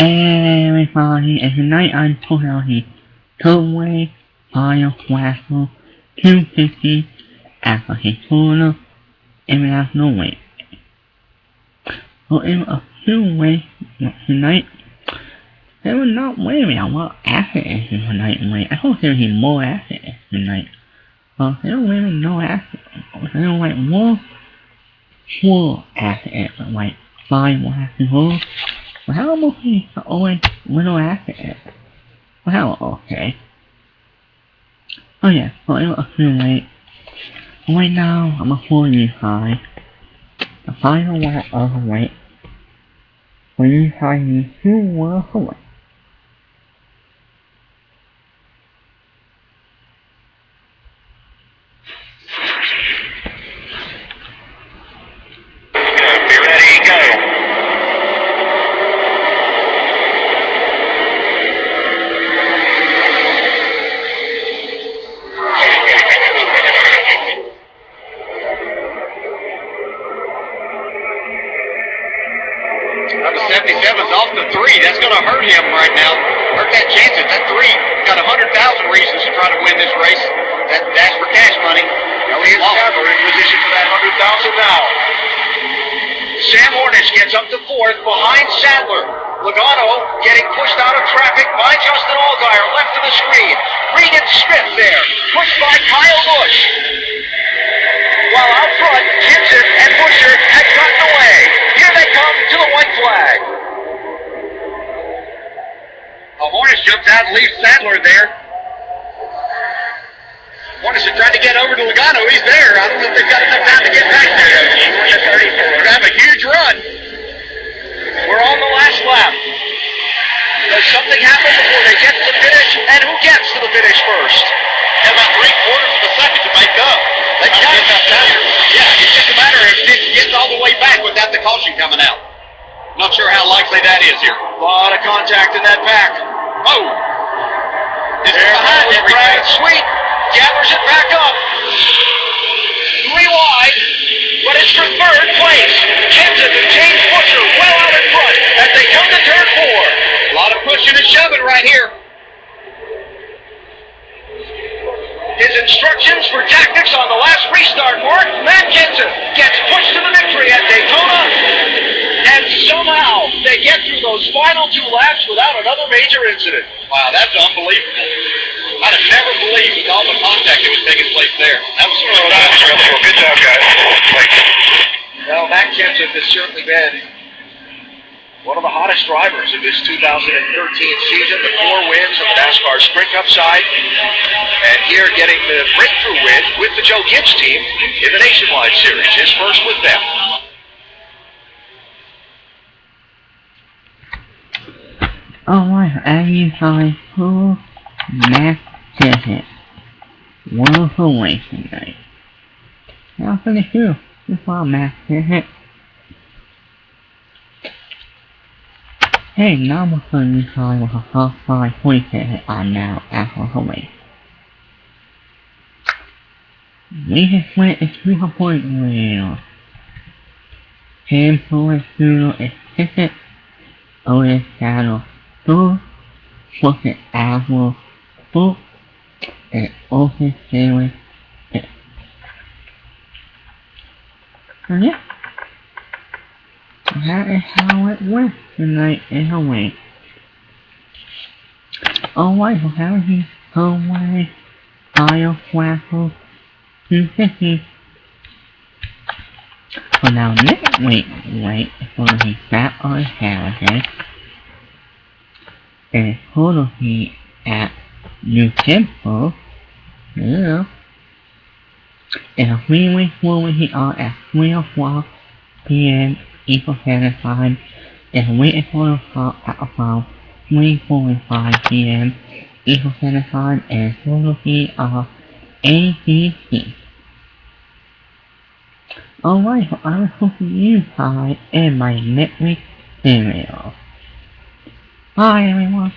everybody, and tonight I'm pulling out the two-way Firecracker 250 at the Daytona International Weight. So in a two-way tonight, they were not weighing a lot of acid tonight. I thought there would be more acid tonight. But they were weighing no acid. They were like more full acid, like 5 acid holes. Well, how about the only little acid? Well, okay. Oh yeah, so it was a two-way. Right now, I'm a 45. The final one of the weight. For you having 2 worlds away. Number 77's off the 3. That's going to hurt him right now. Hurt that chances. That 3 got 100,000 reasons to try to win this race. That dash for cash money. Elliott Sadler in position for that 100,000 now. Sam Hornish gets up to 4th behind Sadler. Logano getting pushed out of traffic by Justin Allgaier, left of the screen. Regan Smith there, pushed by Kyle Busch. While out front, Gibson and Busher had gotten away. Here they come to the white flag. Hornish jumps out and leaves Sadler there. Hornish is trying to get over to Logano. He's there. I don't know if they've got enough time to get back there. We're going to have a huge run. We're on the last lap. Does something happen before they get to the finish? And who gets to the finish first? They have about 3/4 of a second to make up. They've got enough time. Yeah, it's just a matter of it gets all the way back without the caution coming out. Not sure how likely that is here. A lot of contact in that pack. Oh! This is behind everything. Sweet gathers it back up. 3 wide, but it's for 3rd place. Jensen and James Busher well out in front as they come to turn 4. A lot of pushing and shoving right here. His instructions for tactics on the last restart mark. Matt Jensen gets pushed to the victory at Daytona, and somehow they get through those final 2 laps without another major incident. Wow, that's unbelievable. I'd have never believed with all the contact that was taking place there. That was really good job, guys. Well, Matt Jensen has certainly been one of the hottest drivers of this 2013 season. The 4 wins on the NASCAR Sprint Cup side. And here getting the breakthrough win with the Joe Gibbs team in the Nationwide Series. His first with them. Alright, everybody, who Matt Jensen was away tonight. Now for the show, this is Matt Jensen. Hey, number 35 with a top 5 47 are now out of the way. We just went a 3-point wheel. Sam Hornish Jr. is 6th. Elliott Sadler 4th. Fucking Apple 4th. And Open Series 5th. So yeah. That is how it went tonight in a way. Alright, so how is he? Away. Firecracker 250. So now next week, wait, for the back on Saturday. And it's going to be at New Temple. Yeah. And a 3-week 4-week on at 3 o'clock p.m. Equal Standard Time, and waiting for the call at about 3:45 p.m. Equal Standard Time, and it's going to be ABC. Alright, so I will hope you guys in my next week's video. Bye everyone.